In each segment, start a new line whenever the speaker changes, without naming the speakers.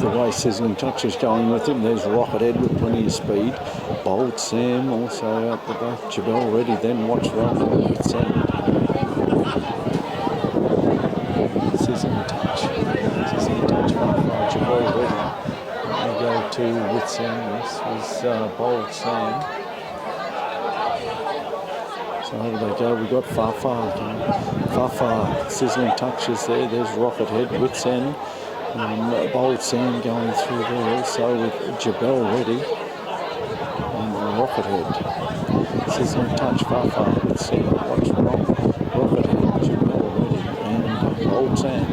the way Sizzling Touch is going with him. There's Rocket Head with plenty of speed. Bold Sam also out the back. Jabel Ready, then What's Wrong with Sam. Sizzling Touch. Sizzling Touch far. Jabel Ready. They go to with Sam. This was Bold Sam. So over they go. We've got Far again. Far. Sizzling Touch is there. There's Rocket Head with Sam. Bold Sam going through there also with Jabel Ready and Rocket Head. Sizzling Touch Far with Sam. What's Wrong? Rocket Head, Jabel Ready and Bold Sam.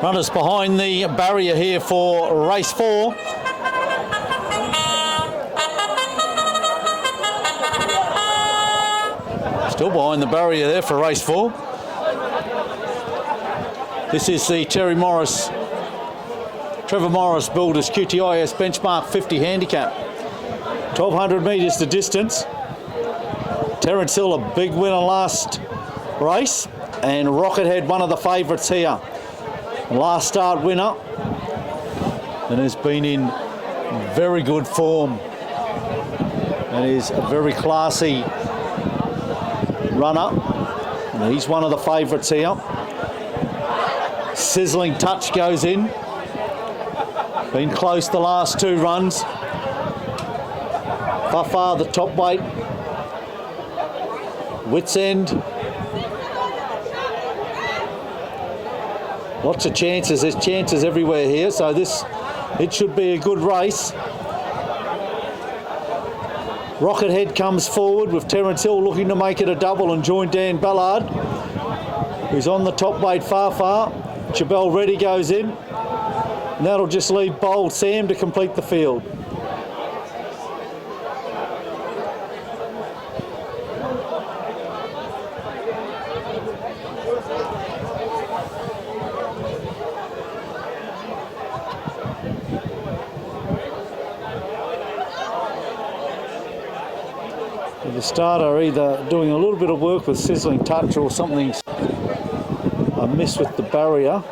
Runners behind the barrier here for race 4. Still behind the barrier there for race 4. This is the Trevor Morris Builders QTIS Benchmark 50 handicap. 1,200 metres the distance. Terence Hill, a big winner last race, and Rocket Head, one of the favourites here. Last start winner, and has been in very good form and is a very classy runner, and he's one of the favourites here. Sizzling Touch goes in, been close the last 2 runs. Far the top weight. Wits End. Lots of chances. There's chances everywhere here, so it should be a good race. Rocket Head comes forward with Terence Hill looking to make it a double and join Dan Ballard, who's on the top weight Far. Jabel Ready goes in, and that'll just leave Bold Sam to complete the field. The starter either doing a little bit of work with Sizzling Touch or something's amiss with the barrier.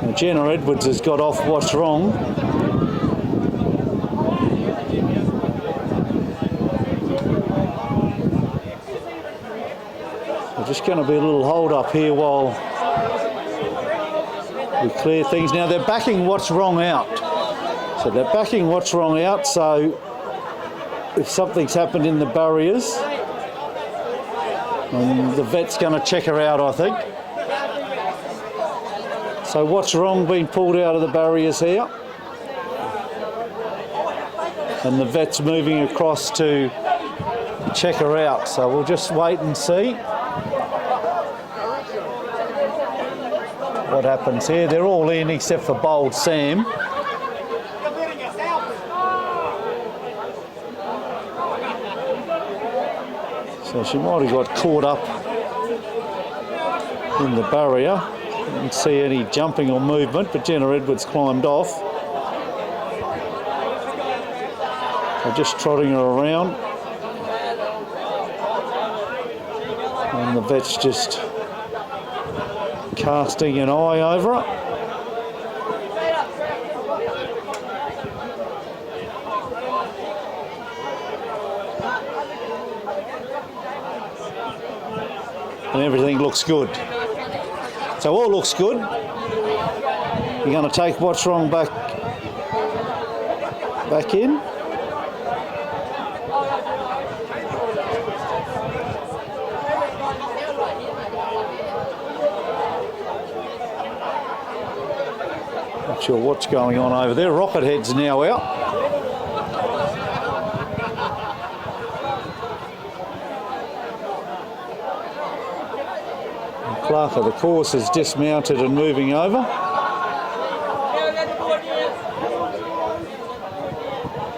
Now Jenna Edwards has got off What's Wrong. So just going to be a little hold up here while we clear things. Now they're backing What's Wrong out. So they're backing What's Wrong out, so if something's happened in the barriers, the vet's going to check her out, I think. So What's Wrong being pulled out of the barriers here. And the vet's moving across to check her out. So we'll just wait and see what happens here. They're all in except for Bold Sam. So she might have got caught up in the barrier. Didn't see any jumping or movement, but Jenna Edwards climbed off. So just trotting her around. And the vet's just casting an eye over her. And everything looks good. So all looks good. You're going to take What's Wrong back in. Not sure what's going on over there. Rocket Head's now out. Clerk of the course is dismounted and moving over.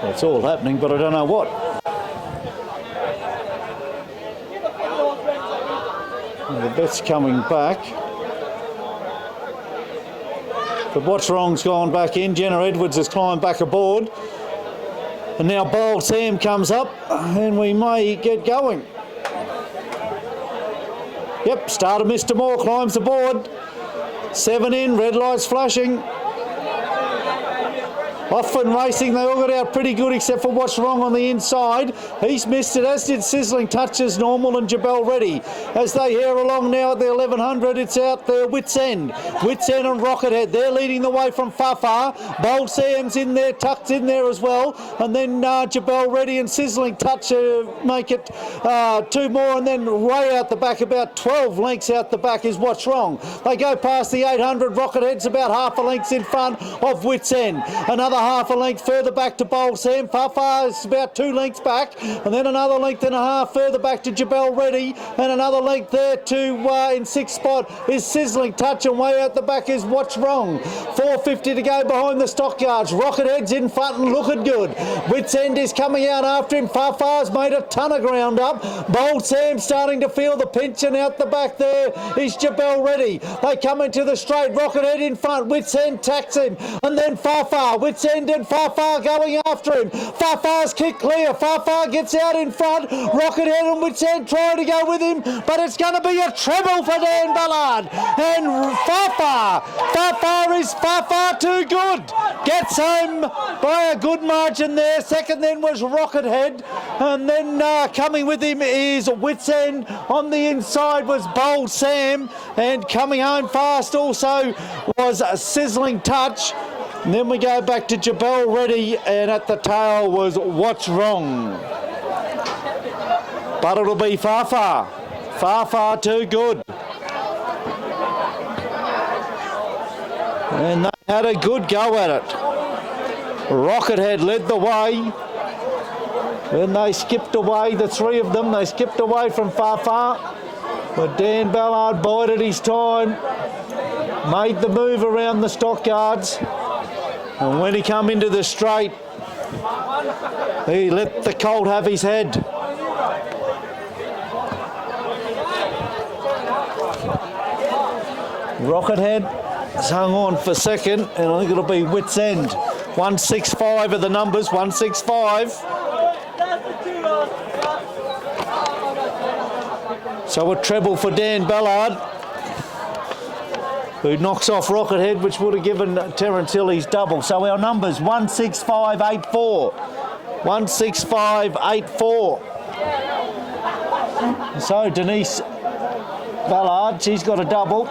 It's all happening, but I don't know what. And the bet's coming back. But What's Wrong's gone back in. Jenna Edwards has climbed back aboard. And now Bold Sam comes up, and we may get going. Yep, starter Mr. Moore climbs aboard. 7 in, red lights flashing. Off and racing, they all got out pretty good except for What's Wrong on the inside. He's missed it, as did Sizzling Touch as normal and Jabel Ready. As they hear along now at the 1100, it's out there, Wits End. Wits End and Rocket Head, they're leading the way from Far. Bold Sam's in there, tucked in there as well. And then Jabel Ready and Sizzling Touch make it 2 more, and then way out the back, about 12 lengths out the back is What's Wrong. They go past the 800, Rocket Head's about half a length in front of Wits End. Another half a length further back to Bold Sam. Far is about 2 lengths back, and then another length and a half further back to Jabel Ready, and another length there to in 6th spot is Sizzling Touch, and way out the back is What's Wrong. 450 to go behind the stockyards. Rocket Head's in front and looking good. Wits End is coming out after him. Far's made a ton of ground up. Bold Sam starting to feel the pinch, and out the back there is Jabel Ready. They come into the straight. Rocket Head in front. Wits End tacks him, and then Far. Wits End and Far going after him. Far's kick clear. Far gets out in front. Rocket Head and Wits End trying to go with him, but it's going to be a treble for Dan Ballard. And Far is too good. Gets home by a good margin there. Second then was Rocket Head, and then coming with him is Wits End. On the inside was Bold Sam, and coming home fast also was Sizzling Touch. And then we go back to Jabel Ready, and at the tail was What's Wrong. But it'll be Far too good. And they had a good go at it. Rocket Head led the way. Then they skipped away, the 3 of them, they skipped away from Far. But Dan Ballard bided his time, made the move around the stockyards. And when he come into the straight, he let the colt have his head. Rocket Head has hung on for second, and I think it'll be Wits End. 165 are the numbers, 165. So a treble for Dan Ballard, who knocks off Rocket Head, which would have given Terence Hill his double. So our numbers, 165.84. 165.84. So Denise Ballard, she's got a double.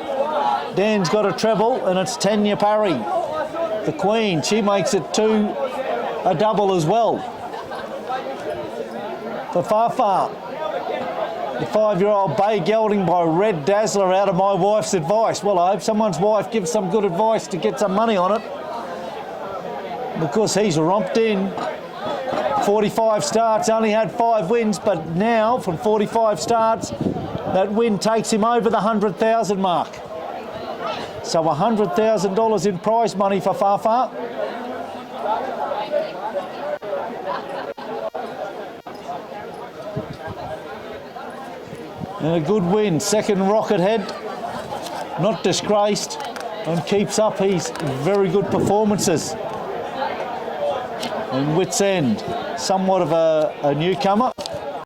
Dan's got a treble, and it's Tanya Parry, the Queen. She makes it a double as well. For Far. The 5-year-old bay gelding by Red Dazzler out of my wife's advice. Well, I hope someone's wife gives some good advice to get some money on it, because he's romped in. 45 starts, only had 5 wins, but now from 45 starts, that win takes him over the 100,000 mark. So $100,000 in prize money for Far. And a good win. Second, Rocket Head, not disgraced, and keeps up his very good performances. And Wits End, somewhat of a newcomer.